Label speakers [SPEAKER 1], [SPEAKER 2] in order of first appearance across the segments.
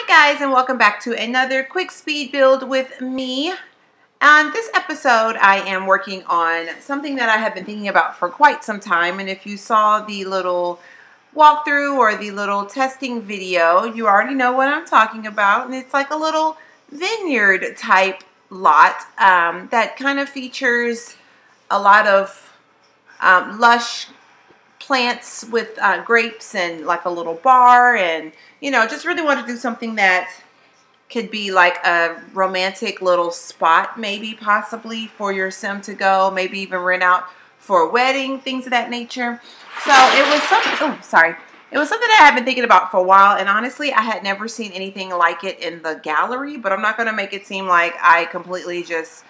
[SPEAKER 1] Hi guys, and welcome back to another quick speed build with me. On this episode I am working on something that I have been thinking about for quite some time, and if you saw the little walkthrough or the little testing video, you already know what I'm talking about. And it's like a little vineyard type lot that kind of features a lot of lush plants with grapes and like a little bar, and just really want to do something that could be like a romantic little spot, maybe possibly for your sim to go, maybe even rent out for a wedding, things of that nature. So it was something, it was something that I had been thinking about for a while, and honestly I had never seen anything like it in the gallery, but I'm not going to make it seem like I completely just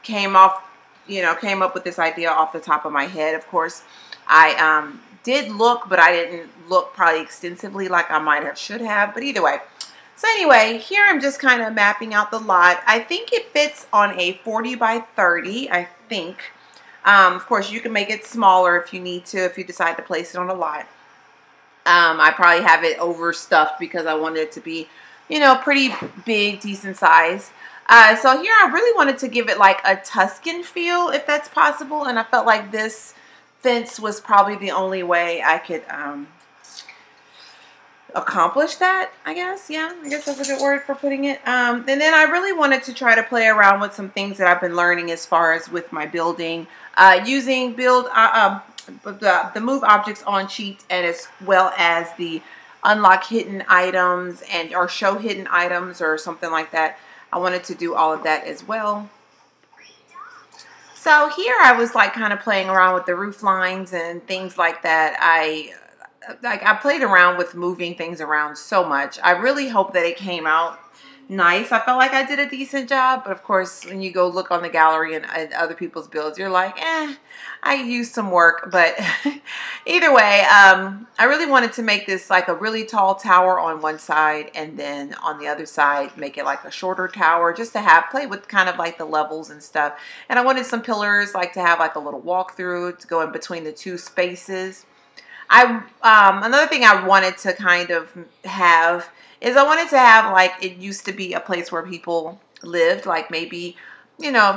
[SPEAKER 1] came up with this idea off the top of my head. Of course I did look, but I didn't look probably extensively like I might have should have. But either way, so anyway, here I'm just kind of mapping out the lot. I think it fits on a 40 by 30, I think. Of course, you can make it smaller if you need to, if you decide to place it on a lot. I probably have it overstuffed because I wanted it to be, pretty big, decent size. So here I really wanted to give it like a Tuscan feel, if that's possible, and I felt like this fence was probably the only way I could accomplish that, I guess. Yeah, I guess that's a good word for putting it. And then I really wanted to try to play around with some things that I've been learning as far as with my building, using the move objects on sheet, and as well as the unlock hidden items or show hidden items or something like that. I wanted to do all of that as well. So here I was like kind of playing around with the roof lines and things like that. I played around with moving things around so much. I really hope that it came out nice. I felt like I did a decent job, but of course when you go look on the gallery and other people's builds, you're like, I used some work. But either way, I really wanted to make this like a really tall tower on one side, and then on the other side make it like a shorter tower, just to play with kind of like the levels and stuff. And I wanted some pillars, like to have like a little walkthrough to go in between the two spaces. Another thing I wanted to kind of have is I wanted to have like it used to be a place where people lived, like maybe,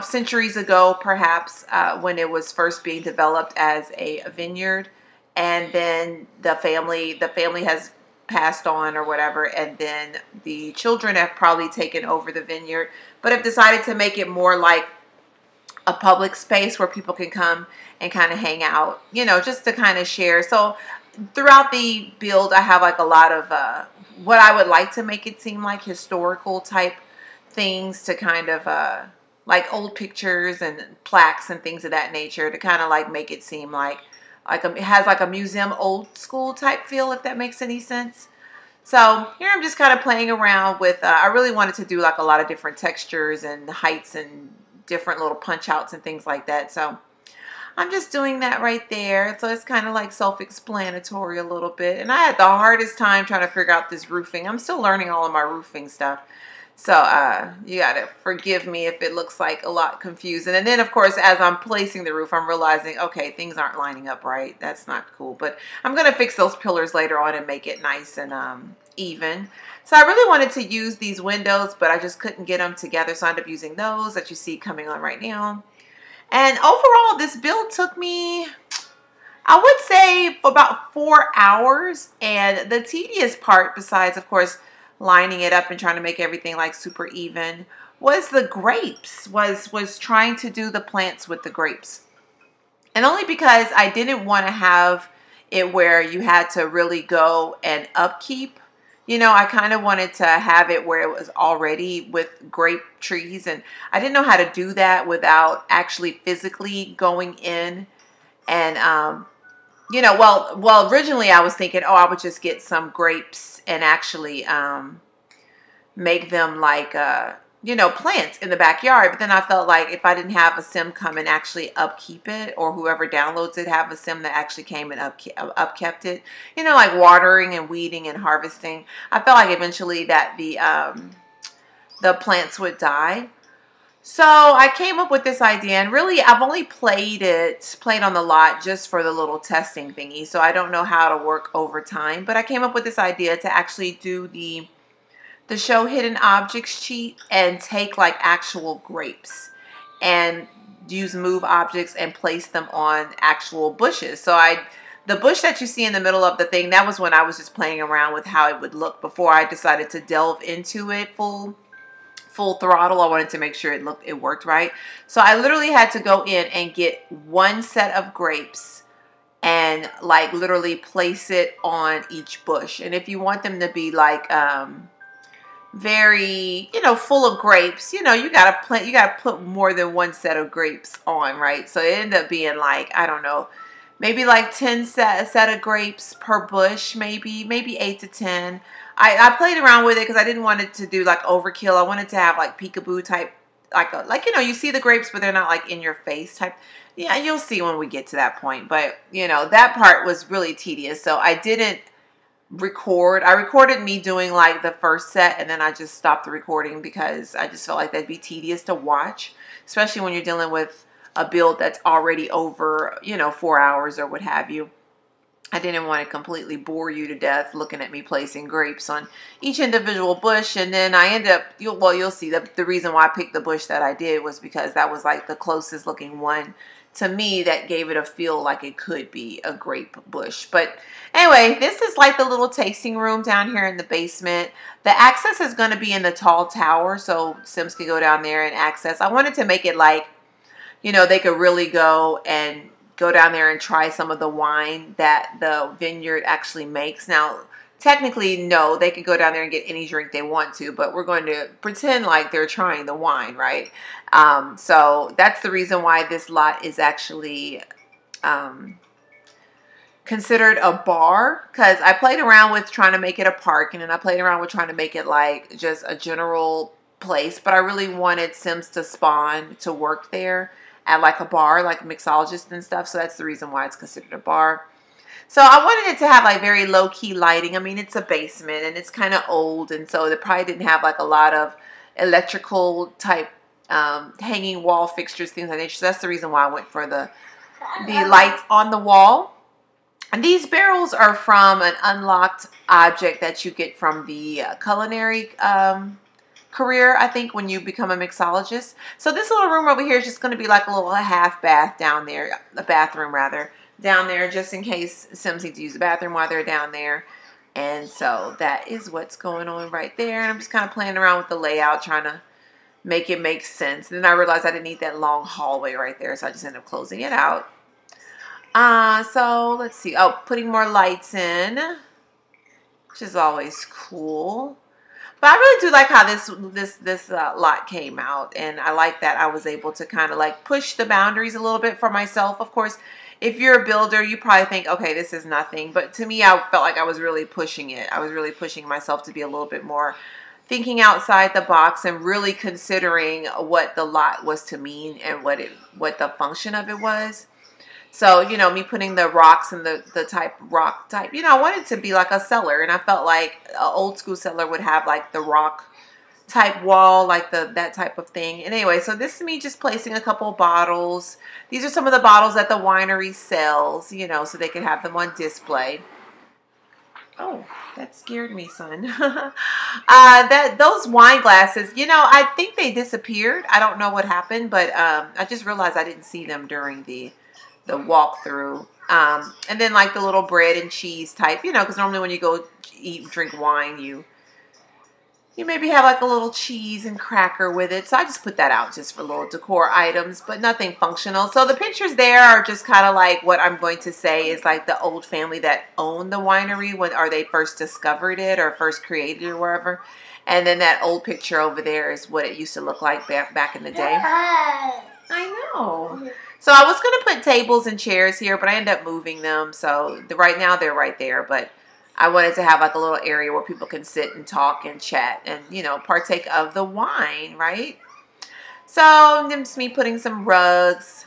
[SPEAKER 1] centuries ago, perhaps, when it was first being developed as a vineyard, and then the family has passed on or whatever, and then the children have probably taken over the vineyard, but have decided to make it more like a public space where people can come and kind of hang out, just to kind of share. So throughout the build, I have like a lot of what I would like to make it seem like historical type things, to kind of like old pictures and plaques and things of that nature, to kind of like make it seem like it has like a museum old school type feel, if that makes any sense. So here I'm just kind of playing around with, I really wanted to do like a lot of different textures and heights and different little punch outs and things like that. So I'm just doing that right there. So it's kind of like self-explanatory a little bit. And I had the hardest time trying to figure out this roofing. I'm still learning all of my roofing stuff. So you got to forgive me if it looks like a lot confusing. And then, of course, as I'm placing the roof, I'm realizing, okay, things aren't lining up right. That's not cool. But I'm going to fix those pillars later on and make it nice and even. So I really wanted to use these windows, but I just couldn't get them together. So I ended up using those that you see coming on right now. And overall, this build took me, I would say, about 4 hours. And the tedious part, besides, of course, lining it up and trying to make everything like super even, was the grapes, was trying to do the plants with the grapes. And only because I didn't want to have it where you had to really go and upkeep. I kind of wanted to have it where it was already with grape trees, and I didn't know how to do that without actually physically going in and, well, originally I was thinking, oh, I would just get some grapes and actually make them like, plants in the backyard. But then I felt like if I didn't have a sim come and actually upkeep it, or whoever downloads it have a sim that actually came and upkept it, like watering and weeding and harvesting, I felt like eventually that the plants would die. So I came up with this idea, and really I've only played on the lot just for the little testing thingy, so I don't know how to work over time. But I came up with this idea to actually do the the show hidden objects cheat and take like actual grapes and use move objects and place them on actual bushes. So the bush that you see in the middle of the thing, that was when I was just playing around with how it would look before I decided to delve into it full throttle. I wanted to make sure it worked right. So I literally had to go in and get one set of grapes and like literally place it on each bush. And if you want them to be like very, full of grapes, you gotta put more than one set of grapes on, right? So it ended up being like, I don't know, maybe like 10 set of grapes per bush, maybe 8 to 10. I played around with it because I didn't want it to do like overkill. I wanted to have like peekaboo type, like you see the grapes, but they're not like in your face type. Yeah, you'll see when we get to that point. But that part was really tedious, so I didn't record. I recorded me doing like the first set, and then I just stopped the recording because I just felt like that'd be tedious to watch, especially when you're dealing with a build that's already over 4 hours or what have you. I didn't want to completely bore you to death looking at me placing grapes on each individual bush. And then I ended up, you'll see the reason why I picked the bush that I did was because that was like the closest looking one to me that gave it a feel like it could be a grape bush. But anyway, this is like the little tasting room down here in the basement. The access is going to be in the tall tower, so Sims can go down there and access. I wanted to make it like, they could really go down there and try some of the wine that the vineyard actually makes. Now, technically, no, they could go down there and get any drink they want to, but we're going to pretend like they're trying the wine, right? So that's the reason why this lot is actually considered a bar, because I played around with trying to make it a park, and then I played around with trying to make it like just a general place, but I really wanted Sims to spawn to work there at like a bar, like mixologists and stuff. So that's the reason why it's considered a bar. So I wanted it to have like very low-key lighting. I mean, it's a basement and it's kind of old, and so it probably didn't have like a lot of electrical type hanging wall fixtures, things like that. So that's the reason why I went for the lights on the wall. And these barrels are from an unlocked object that you get from the culinary career, I think, when you become a mixologist. So this little room over here is just going to be like a little half bath down there, a bathroom rather, down there, just in case Sims need to use the bathroom while they're down there. And so that is what's going on right there. And I'm just kind of playing around with the layout, trying to make it make sense. And then I realized I didn't need that long hallway right there, so I just ended up closing it out. So let's see. Oh, putting more lights in, which is always cool. But I really do like how this lot came out, and I like that I was able to kind of like push the boundaries a little bit for myself. Of course, if you're a builder, you probably think, okay, this is nothing. But to me, I felt like I was really pushing it. I was really pushing myself to be a little bit more thinking outside the box and really considering what the lot was to mean and what the function of it was. So, me putting the rocks and the rock type, I wanted to be like a cellar, and I felt like an old school cellar would have like the rock type wall, like that type of thing. And anyway, so this is me just placing a couple bottles. These are some of the bottles that the winery sells, so they can have them on display. Oh, that scared me, son. Those wine glasses, I think they disappeared. I don't know what happened, but I just realized I didn't see them during the walkthrough. And then like the little bread and cheese type, because normally when you go eat, drink wine, you maybe have like a little cheese and cracker with it. So I just put that out just for little decor items, but nothing functional. So the pictures there are just kind of like what I'm going to say is like the old family that owned the winery when they first discovered it or first created it or wherever. And then that old picture over there is what it used to look like back in the day. I know. So I was going to put tables and chairs here, but I ended up moving them. So right now they're right there, but I wanted to have like a little area where people can sit and talk and chat and, partake of the wine, right? So it's me putting some rugs.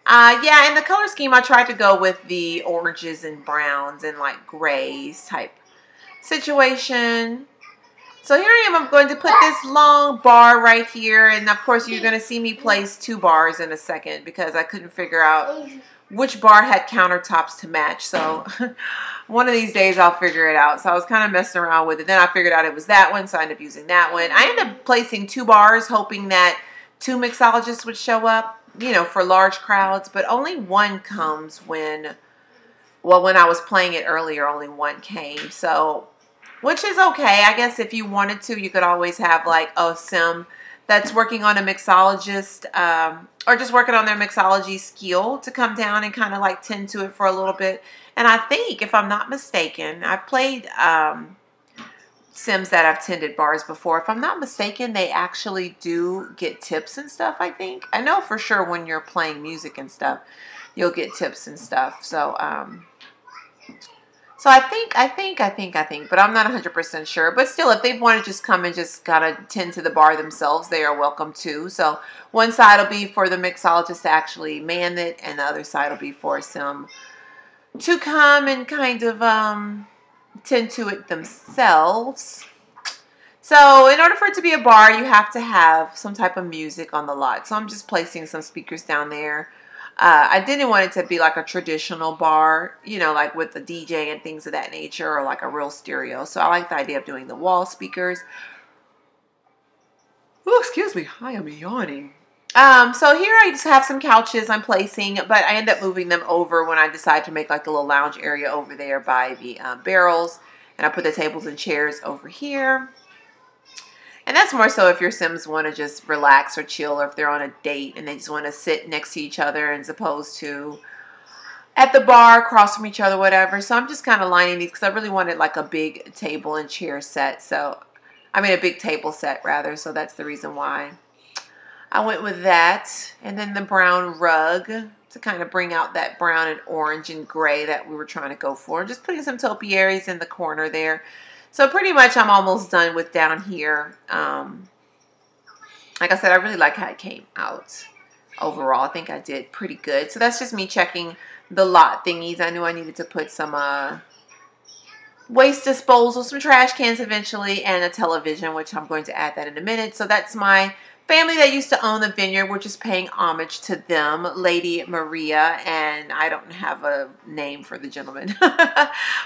[SPEAKER 1] Yeah, in the color scheme, I tried to go with the oranges and browns and like grays type situation. So here I am. I'm going to put this long bar right here. And of course, you're going to see me place 2 bars in a second because I couldn't figure out which bar had countertops to match. So one of these days I'll figure it out. So I was kind of messing around with it. Then I figured out it was that one, so I ended up using that one. I ended up placing 2 bars, hoping that 2 mixologists would show up, you know, for large crowds. But only one comes when, well, when I was playing it earlier, only one came. So, which is okay. I guess if you wanted to, you could always have like a sim that's working on a mixologist, or just working on their mixology skill to come down and kind of like tend to it for a little bit. And I think, if I'm not mistaken, I've played Sims that have tended bars before. If I'm not mistaken, they actually do get tips and stuff, I think. I know for sure when you're playing music and stuff, you'll get tips and stuff. So, so I think, but I'm not 100% sure. But still, if they want to just come and just gotta tend to the bar themselves, they are welcome to. So one side will be for the mixologist to actually man it, and the other side will be for Sim to come and kind of tend to it themselves. So in order for it to be a bar, you have to have some type of music on the lot. So I'm just placing some speakers down there. I didn't want it to be like a traditional bar, you know, like with the DJ and things of that nature, or like a real stereo. So I like the idea of doing the wall speakers. Oh, excuse me, I am yawning. So here I just have some couches I'm placing, but I end up moving them over when I decide to make like a little lounge area over there by the barrels. And I put the tables and chairs over here. And that's more so if your Sims want to just relax or chill, or if they're on a date and they just want to sit next to each other as opposed to at the bar across from each other, whatever. So I'm just kind of lining these because I really wanted like a big table and chair set. So, I mean a big table set rather. So that's the reason why I went with that. And then the brown rug to kind of bring out that brown and orange and gray that we were trying to go for. Just putting some topiaries in the corner there. So pretty much I'm almost done with down here. Like I said, I really like how it came out overall. I think I did pretty good. So that's just me checking the lot thingies. I knew I needed to put some waste disposal, some trash cans eventually, and a television, which I'm going to add that in a minute. So that's my family that used to own the vineyard. We're just paying homage to them, Lady Maria, and I don't have a name for the gentleman.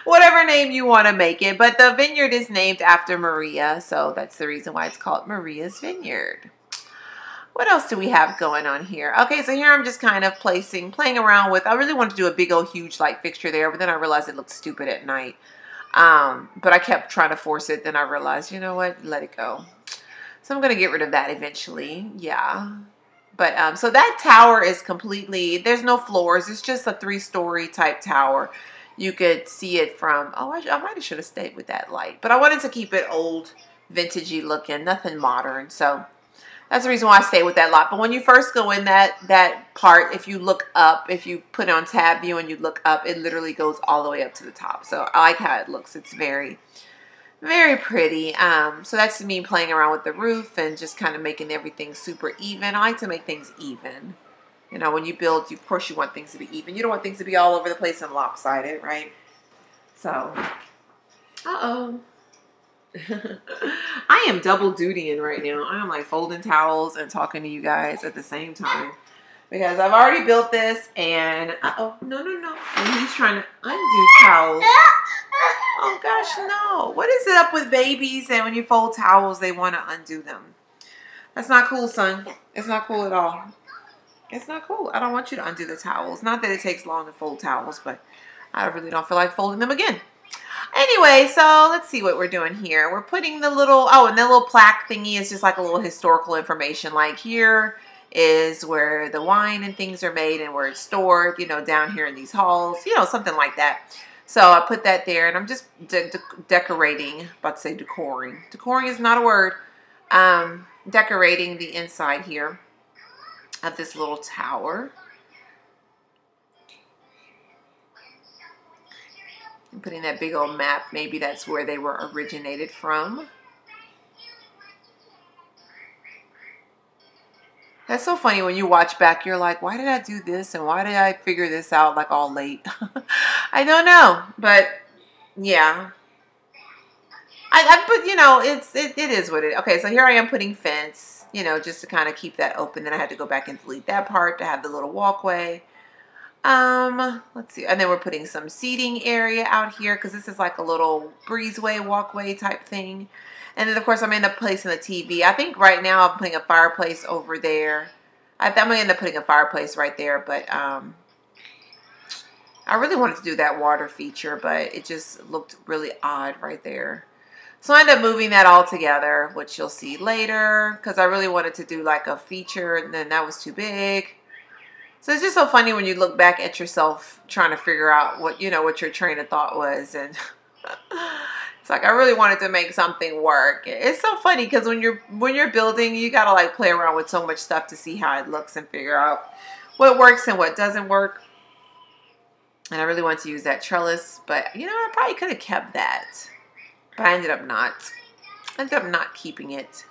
[SPEAKER 1] Whatever name you want to make it, but the vineyard is named after Maria, so that's the reason why it's called Maria's Vineyard. What else do we have going on here? Okay, so here I'm just kind of playing around with, I really wanted to do a big old huge light fixture there, but then I realized it looked stupid at night. But I kept trying to force it, then I realized, you know what, let it go. So I'm going to get rid of that eventually. Yeah. But so that tower is completely, there's no floors. It's just a 3-story type tower. You could see it from, oh, I might have should have stayed with that light. But I wanted to keep it old, vintagey looking, nothing modern. So that's the reason why I stay with that lot. But when you first go in that part, if you look up, if you put it on tab view and you look up, it literally goes all the way up to the top. So I like how it looks. It's very, very pretty. So that's me playing around with the roof and just kind of making everything super even. I like to make things even. You know, when you build, of course you want things to be even. You don't want things to be all over the place and lopsided, right? So, uh-oh. I am double dutying right now. I'm like folding towels and talking to you guys at the same time. Because I've already built this and, uh-oh, no. And he's trying to undo towels. Oh gosh, no. What is it up with babies and when you fold towels, they want to undo them? That's not cool, son. It's not cool at all. It's not cool. I don't want you to undo the towels. Not that it takes long to fold towels, but I really don't feel like folding them again. Anyway, so let's see what we're doing here. We're putting the little, oh, and the little plaque thingy is just like a little historical information. Like here is where the wine and things are made and where it's stored, you know, down here in these halls, you know, something like that. So I put that there and I'm just decorating, about to say decoring. Decoring is not a word. Decorating the inside here of this little tower. I'm putting that big old map. Maybe that's where they were originated from. That's so funny when you watch back, you're like, why did I do this? And why did I figure this out like all late? I don't know. But yeah. But you know, it is what it is. Okay, so here I am putting fence, you know, just to kind of keep that open. Then I had to go back and delete that part to have the little walkway. Let's see. And then we're putting some seating area out here because this is like a little breezeway, walkway type thing. And then, of course, I'm going to end up placing the TV. I think right now I'm putting a fireplace over there. I'm going to end up putting a fireplace right there, but I really wanted to do that water feature, but it just looked really odd right there. So I ended up moving that all together, which you'll see later, because I really wanted to do like a feature, and then that was too big. So it's just so funny when you look back at yourself trying to figure out what, you know, what your train of thought was. And it's like, I really wanted to make something work. It's so funny because when you're building, you got to like play around with so much stuff to see how it looks and figure out what works and what doesn't work. And I really wanted to use that trellis, but you know, I probably could have kept that, but I ended up not keeping it.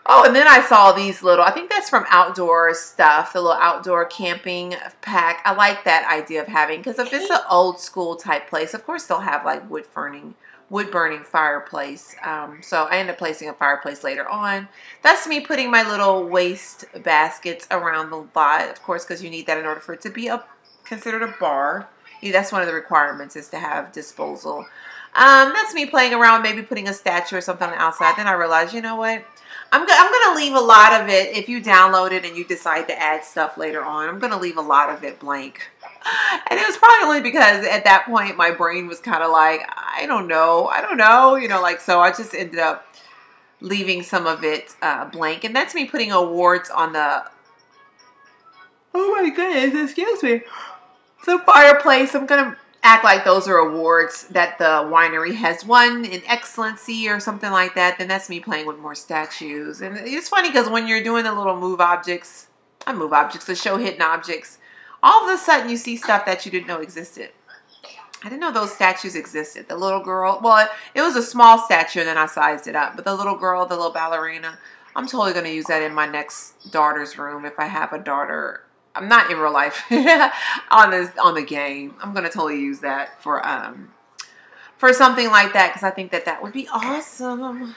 [SPEAKER 1] Oh, and then I saw these little, I think that's from Outdoor Stuff, the little outdoor camping pack. I like that idea of having, because if it's an old school type place, of course they'll have like wood burning fireplace. So I ended up placing a fireplace later on. That's me putting my little waste baskets around the lot, of course, because you need that in order for it to be considered a bar. Yeah, that's one of the requirements, is to have disposal. That's me playing around, maybe putting a statue or something on the outside. Then I realized, you know what? I'm going to leave a lot of it. If you download it and you decide to add stuff later on, I'm going to leave a lot of it blank. And it was probably only because at that point my brain was kind of like, I don't know, you know, like, so I just ended up leaving some of it blank. And that's me putting awards on the, oh my goodness, excuse me, the fireplace. I'm going to act like those are awards that the winery has won in excellency or something like that. Then that's me playing with more statues. And it's funny because when you're doing the little the show hidden objects, all of a sudden you see stuff that you didn't know existed. I didn't know those statues existed. The little girl, well, it was a small statue and then I sized it up. But the little girl, the little ballerina, I'm totally going to use that in my next daughter's room if I have a daughter. I'm not in real life on the game. I'm gonna totally use that for something like that because I think that would be awesome.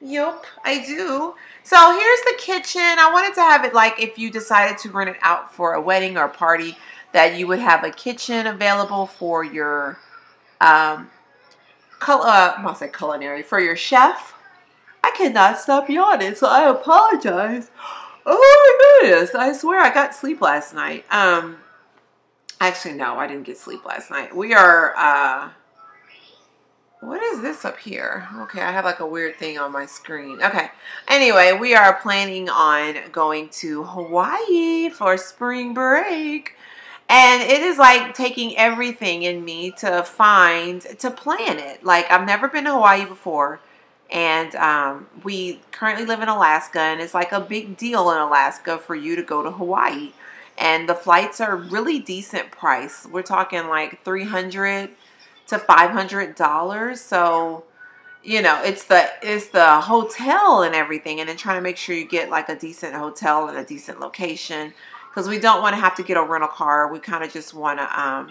[SPEAKER 1] Yup, I do. So here's the kitchen. I wanted to have it like if you decided to rent it out for a wedding or a party, that you would have a kitchen available for your culinary, for your chef. I cannot stop yawning, so I apologize. Oh my goodness, I swear I got sleep last night. Actually, no, I didn't get sleep last night. We are, what is this up here? Okay, I have like a weird thing on my screen. Okay, anyway, we are planning on going to Hawaii for spring break. And it is like taking everything in me to plan it. Like, I've never been to Hawaii before. And we currently live in Alaska, and it's like a big deal in Alaska for you to go to Hawaii. And the flights are really decent price. We're talking like $300 to $500. So, you know, it's the hotel and everything, and then trying to make sure you get like a decent hotel and a decent location, because we don't want to have to get a rental car. We kind of just want to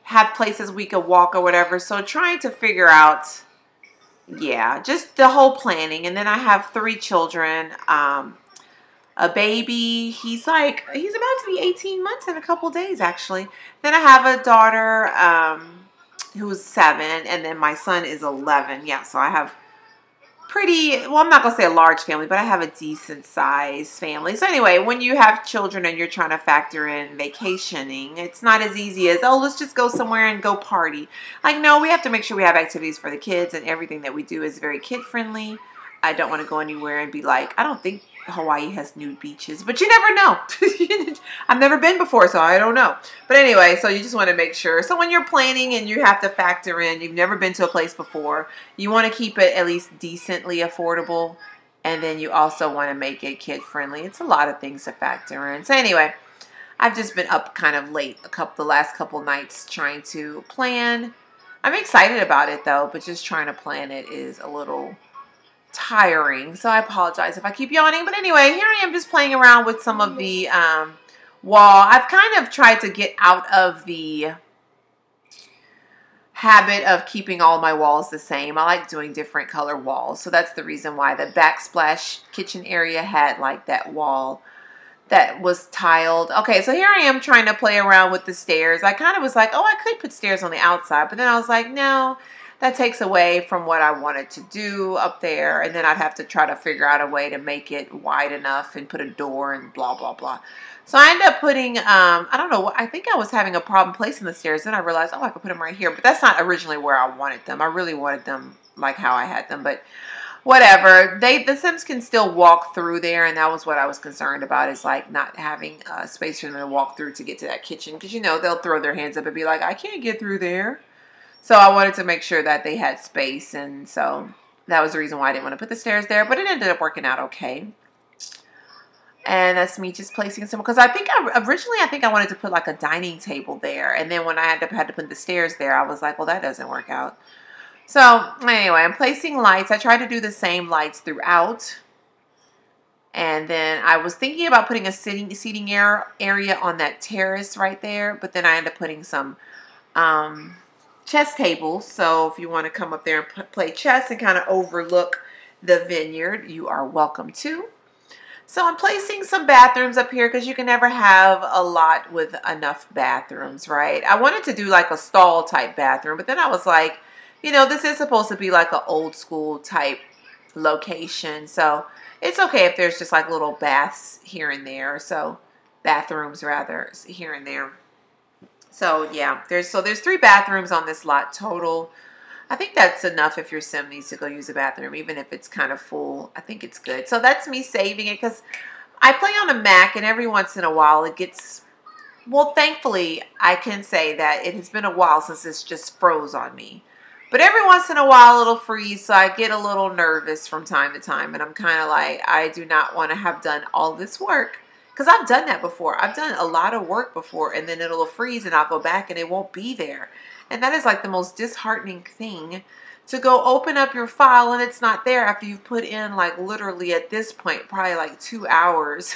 [SPEAKER 1] have places we could walk or whatever. So trying to figure out, yeah, just the whole planning. And then I have 3 children, a baby. He's about to be 18 months in a couple days, actually. Then I have a daughter who's 7, and then my son is 11. Yeah, so I have well, I'm not going to say a large family, but I have a decent size family. So anyway, when you have children and you're trying to factor in vacationing, it's not as easy as, oh, let's just go somewhere and go party. Like, no, we have to make sure we have activities for the kids, and everything that we do is very kid-friendly. I don't want to go anywhere and be like, I don't think Hawaii has nude beaches, but you never know. I've never been before, so I don't know. But anyway, so you just want to make sure. So when you're planning and you have to factor in, you've never been to a place before, you want to keep it at least decently affordable, and then you also want to make it kid-friendly. It's a lot of things to factor in. So anyway, I've just been up kind of late the last couple nights trying to plan. I'm excited about it though, but just trying to plan it is a little tiring, so I apologize if I keep yawning. But anyway, here I am just playing around with some of the wall. I've kind of tried to get out of the habit of keeping all my walls the same. I like doing different color walls, so that's the reason why the backsplash kitchen area had like that wall that was tiled. Okay, so here I am trying to play around with the stairs. I kind of was like, oh, I could put stairs on the outside, but then I was like, no, that takes away from what I wanted to do up there, and then I'd have to try to figure out a way to make it wide enough and put a door and blah, blah, blah. So I ended up putting, I don't know, I think I was having a problem placing the stairs. Then I realized, oh, I could put them right here, but that's not originally where I wanted them. I really wanted them like how I had them, but whatever. The Sims can still walk through there, and that was what I was concerned about, is like not having space for them to walk through to get to that kitchen, because you know they'll throw their hands up and be like, I can't get through there. So I wanted to make sure that they had space, and so that was the reason why I didn't want to put the stairs there, but it ended up working out okay. And that's me just placing some, because I think originally I wanted to put like a dining table there, and then when I had to put the stairs there, I was like, well, that doesn't work out. So anyway, I'm placing lights. I tried to do the same lights throughout. And then I was thinking about putting a seating area on that terrace right there. But then I ended up putting some chess tables. So if you want to come up there and play chess and kind of overlook the vineyard, you are welcome to. So I'm placing some bathrooms up here because you can never have a lot with enough bathrooms, right? I wanted to do like a stall type bathroom, but then I was like, you know, this is supposed to be like an old school type location. So it's okay if there's just like little baths here and there. So bathrooms rather here and there. So yeah, there's 3 bathrooms on this lot total. I think that's enough if your sim needs to go use a bathroom, even if it's kind of full. I think it's good. So that's me saving it because I play on a Mac, and every once in a while it gets, well, thankfully I can say that it has been a while since it's just froze on me. But every once in a while it'll freeze, so I get a little nervous from time to time, and I'm kind of like, I do not want to have done all this work, because I've done that before. I've done a lot of work before, and then it'll freeze and I'll go back and it won't be there. And that is like the most disheartening thing, to go open up your file and it's not there after you've put in like literally at this point probably like 2 hours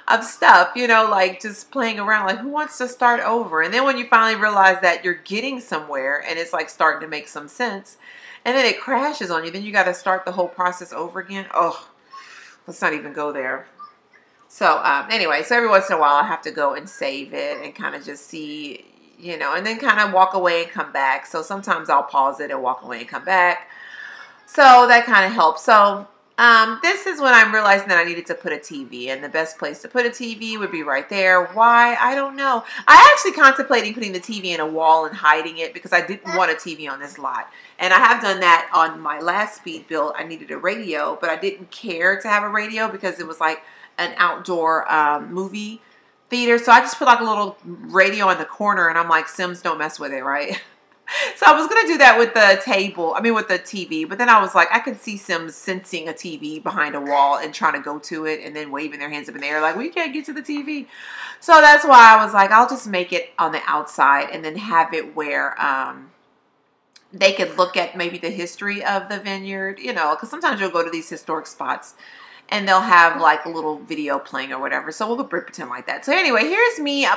[SPEAKER 1] of stuff, you know, like just playing around. Like, who wants to start over? And then when you finally realize that you're getting somewhere and it's like starting to make some sense, and then it crashes on you, then you got to start the whole process over again. Oh, let's not even go there. So anyway, so every once in a while I have to go and save it and kind of just see, you know, and then kind of walk away and come back. So sometimes I'll pause it and walk away and come back. So that kind of helps. So this is when I'm realizing that I needed to put a TV, and the best place to put a TV would be right there. Why? I don't know. I actually contemplating putting the TV in a wall and hiding it because I didn't want a TV on this lot. And I have done that on my last speed build. I needed a radio, but I didn't care to have a radio because it was like an outdoor movie theater. So I just put like a little radio in the corner, and I'm like, Sims, don't mess with it, right? So I was going to do that with the with the TV, but then I was like, I could see Sims sensing a TV behind a wall and trying to go to it and then waving their hands up in the air like, we can't get to the TV. So that's why I was like, I'll just make it on the outside and then have it where they could look at maybe the history of the vineyard, you know, because sometimes you'll go to these historic spots and they'll have like a little video playing or whatever. So we'll pretend like that. So anyway, here's me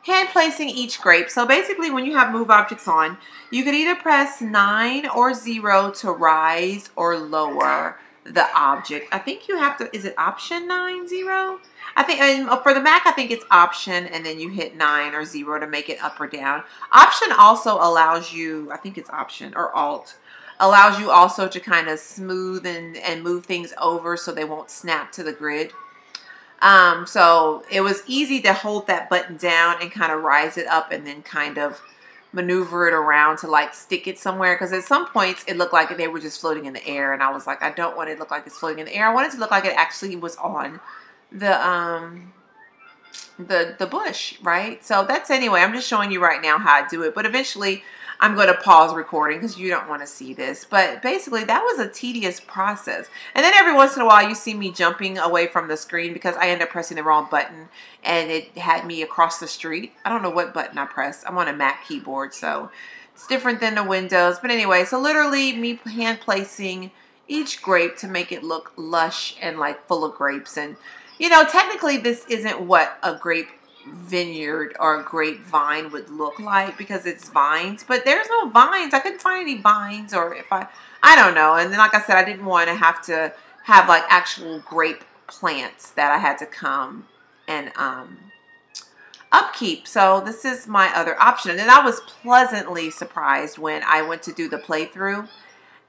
[SPEAKER 1] hand placing each grape. So basically when you have move objects on, you could either press 9 or 0 to rise or lower the object. I think you have to, is it option 9, 0? I think, and for the Mac, I think it's option, and then you hit 9 or 0 to make it up or down. Option also allows you, I think it's option or alt, allows you also to kind of smooth and move things over so they won't snap to the grid. So it was easy to hold that button down and kind of rise it up and then kind of maneuver it around to like stick it somewhere. Because at some points it looked like they were just floating in the air, and I was like, I don't want it to look like it's floating in the air. I want it to look like it actually was on the bush, right? So that's, anyway, I'm just showing you right now how I do it, but eventually I'm going to pause recording because you don't want to see this. But basically, that was a tedious process. And then every once in a while, you see me jumping away from the screen because I end up pressing the wrong button and it had me across the street. I don't know what button I pressed. I'm on a Mac keyboard, so it's different than the Windows. But anyway, so literally me hand placing each grape to make it look lush and like full of grapes. And, you know, technically this isn't what a grape vineyard or a grapevine would look like because it's vines, but there's no vines. I couldn't find any vines, or if I don't know. And then, like I said, I didn't want to have like actual grape plants that I had to come and upkeep. So this is my other option. And I was pleasantly surprised when I went to do the playthrough,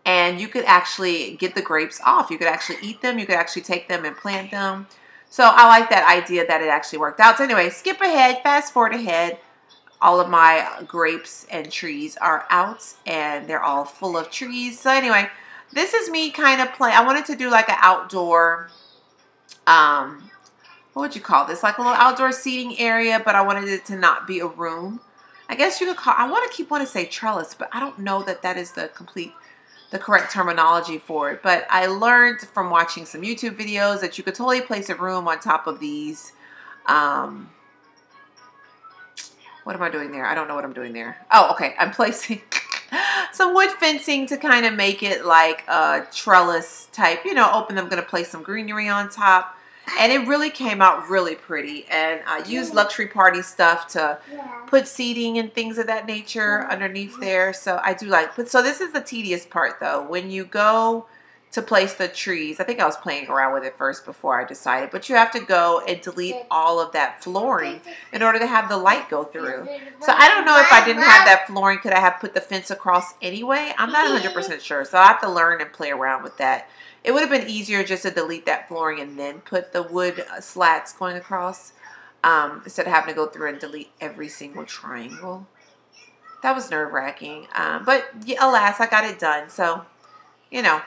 [SPEAKER 1] and you could actually get the grapes off. You could actually eat them. You could actually take them and plant them. So I like that idea that it actually worked out. So anyway, skip ahead, fast forward ahead. All of my grapes and trees are out, and they're all full of trees. So anyway, this is me kind of playing. I wanted to do like an outdoor, what would you call this? Like a little outdoor seating area, but I wanted it to not be a room. I guess you could call, I want to say trellis, but I don't know that that is the correct terminology for it. But I learned from watching some YouTube videos that you could totally place a room on top of these, what am I doing there? I don't know what I'm doing there. Oh, okay. I'm placing some wood fencing to kind of make it like a trellis type, you know, open. I'm going to place some greenery on top. And it really came out really pretty. And I used luxury party stuff to put seating and things of that nature underneath there. So I do like, but so this is the tedious part though. When you go to place the trees, I think I was playing around with it first before I decided, but you have to go and delete all of that flooring in order to have the light go through. So I don't know if I didn't have that flooring, could I have put the fence across anyway? I'm not 100% sure. So I have to learn and play around with that. It would have been easier just to delete that flooring and then put the wood slats going across, instead of having to go through and delete every single triangle. That was nerve-wracking. But yeah, alas, I got it done. So, you know,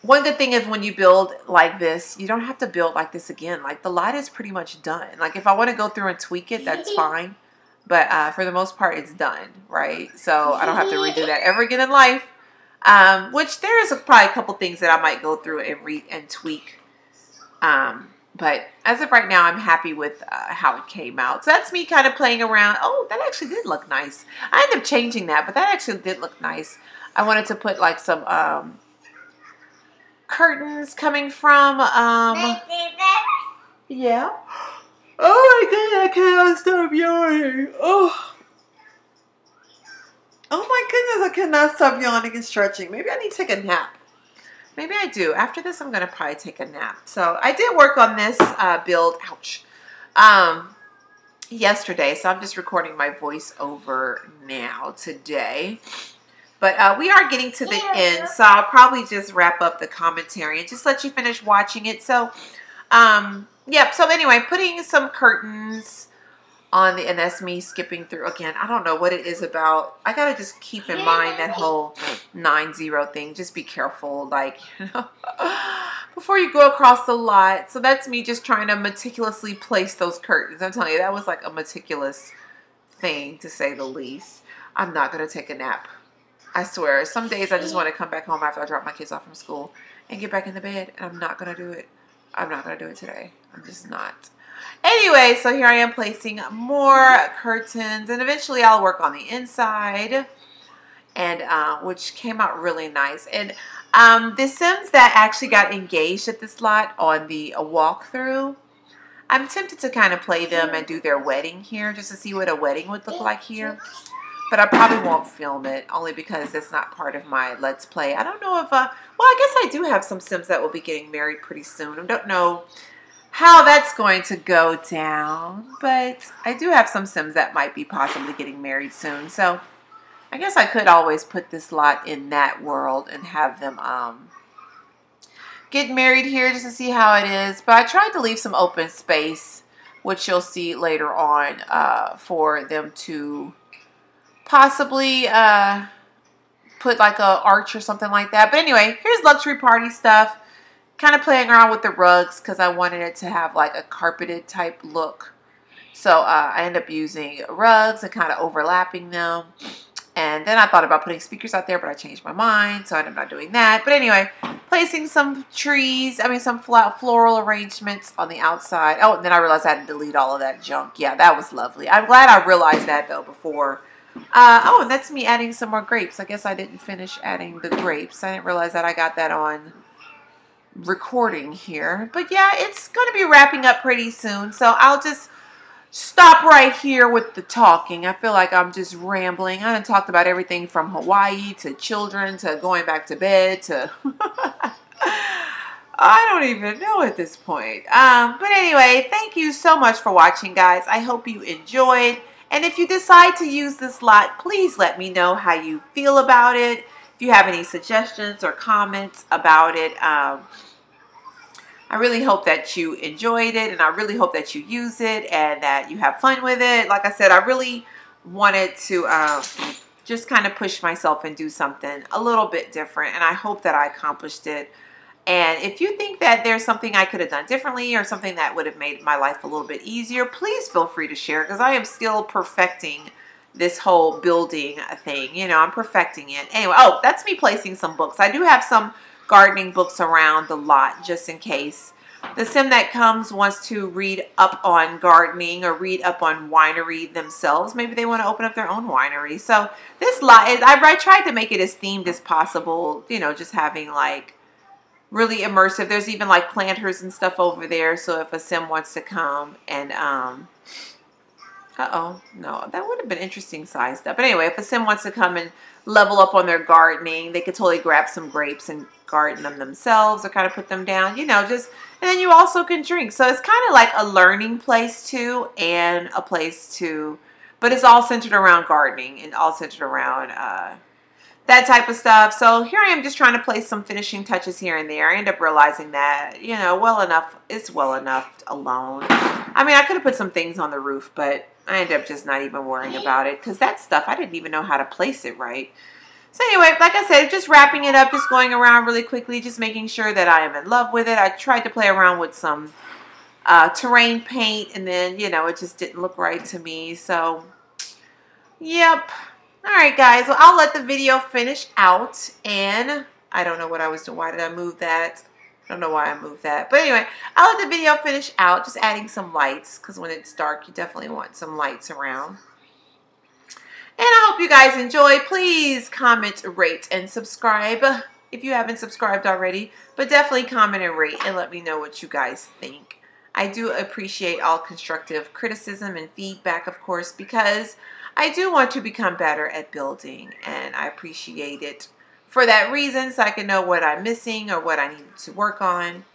[SPEAKER 1] one good thing is when you build like this, you don't have to build like this again. Like the lot is pretty much done. Like if I want to go through and tweak it, that's fine. But for the most part, it's done, right? So I don't have to redo that ever again in life. Which there is probably a couple things that I might go through and tweak. But as of right now, I'm happy with how it came out. So that's me kind of playing around. Oh, that actually did look nice. I ended up changing that, but that actually did look nice. I wanted to put like some curtains coming from yeah. Oh my god, I cannot stop yawning. Oh my goodness, I cannot stop yawning and stretching. Maybe I need to take a nap. Maybe I do. After this, I'm going to probably take a nap. So I did work on this build, ouch, yesterday. So I'm just recording my voice over now today. But we are getting to the end, so I'll probably just wrap up the commentary and just let you finish watching it. So, yep. So anyway, putting some curtains on the, and that's me skipping through again. I don't know what it is about. I gotta just keep in mind that whole 9-0 thing. Just be careful, like, you know, before you go across the lot. So that's me just trying to meticulously place those curtains. I'm telling you, that was like a meticulous thing, to say the least. I'm not gonna take a nap. I swear, some days I just want to come back home after I drop my kids off from school and get back in the bed, and I'm not going to do it. I'm not going to do it today. I'm just not. Anyway, so here I am placing more curtains, and eventually I'll work on the inside, and which came out really nice. And the Sims that actually got engaged at this lot on the walkthrough, I'm tempted to kind of play them and do their wedding here just to see what a wedding would look like here. But I probably won't film it, only because it's not part of my Let's Play. I don't know if, well, I guess I do have some Sims that will be getting married pretty soon. I don't know how that's going to go down, but I do have some Sims that might be possibly getting married soon. So I guess I could always put this lot in that world and have them get married here just to see how it is. But I tried to leave some open space, which you'll see later on, for them to possibly put like a arch or something like that. But anyway, here's luxury party stuff. Kind of playing around with the rugs because I wanted it to have like a carpeted type look. So I ended up using rugs and kind of overlapping them. And then I thought about putting speakers out there, but I changed my mind, so I ended up not doing that. But anyway, placing some trees, some floral arrangements on the outside. Oh, and then I realized I had to delete all of that junk. Yeah, that was lovely. I'm glad I realized that though before. Oh, and that's me adding some more grapes. I guess I didn't finish adding the grapes. I didn't realize that I got that on recording here. But yeah, it's going to be wrapping up pretty soon. So I'll just stop right here with the talking. I feel like I'm just rambling. I done talked about everything from Hawaii to children to going back to bed to... I don't even know at this point. But anyway, thank you so much for watching, guys. I hope you enjoyed. And if you decide to use this lot, please let me know how you feel about it. If you have any suggestions or comments about it, I really hope that you enjoyed it, and I really hope that you use it and that you have fun with it. Like I said, I really wanted to just kind of push myself and do something a little bit different, and I hope that I accomplished it. And if you think that there's something I could have done differently or something that would have made my life a little bit easier, please feel free to share, because I am still perfecting this whole building thing. You know, I'm perfecting it. Anyway, oh, that's me placing some books. I do have some gardening books around the lot just in case the sim that comes wants to read up on gardening or read up on winery themselves. Maybe they want to open up their own winery. So this lot is, I tried to make it as themed as possible, you know, just having like really immersive. There's even like planters and stuff over there. So if a sim wants to come and no, that would have been interesting sized up. But anyway, if a sim wants to come and level up on their gardening, they could totally grab some grapes and garden them themselves or kind of put them down, you know, just, and then you also can drink. So it's kind of like a learning place too, and a place to, but it's all centered around gardening and all centered around that type of stuff. So here I am just trying to place some finishing touches here and there. I end up realizing that, you know, well enough, it's well enough alone. I mean, I could have put some things on the roof, but I ended up just not even worrying about it because that stuff, I didn't even know how to place it right. So anyway, like I said, just wrapping it up, just going around really quickly, just making sure that I am in love with it. I tried to play around with some terrain paint, and then, you know, it just didn't look right to me. So, yep. All right, guys. Well, I'll let the video finish out, and I don't know what I was doing. Why did I move that? I don't know why I moved that. But anyway, I'll let the video finish out, just adding some lights, because when it's dark, you definitely want some lights around. And I hope you guys enjoy. Please comment, rate, and subscribe if you haven't subscribed already. But definitely comment and rate and let me know what you guys think. I do appreciate all constructive criticism and feedback, of course, because I do want to become better at building, and I appreciate it for that reason, so I can know what I'm missing or what I need to work on.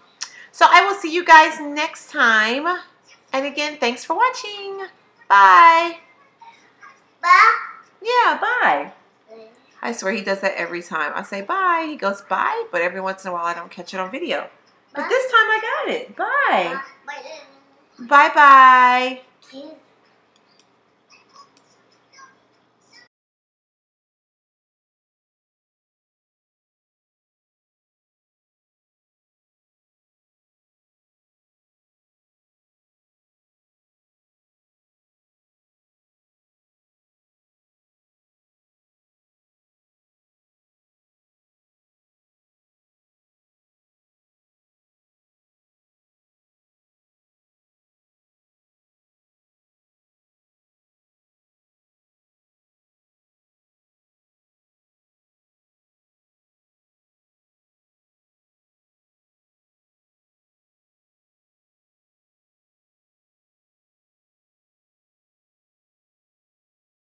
[SPEAKER 1] So I will see you guys next time. And again, thanks for watching. Bye.
[SPEAKER 2] Bye.
[SPEAKER 1] Yeah, bye. I swear he does that every time. I say bye. He goes bye, but every once in a while I don't catch it on video. But this time I got it. Bye.
[SPEAKER 2] Bye.
[SPEAKER 1] Bye-bye.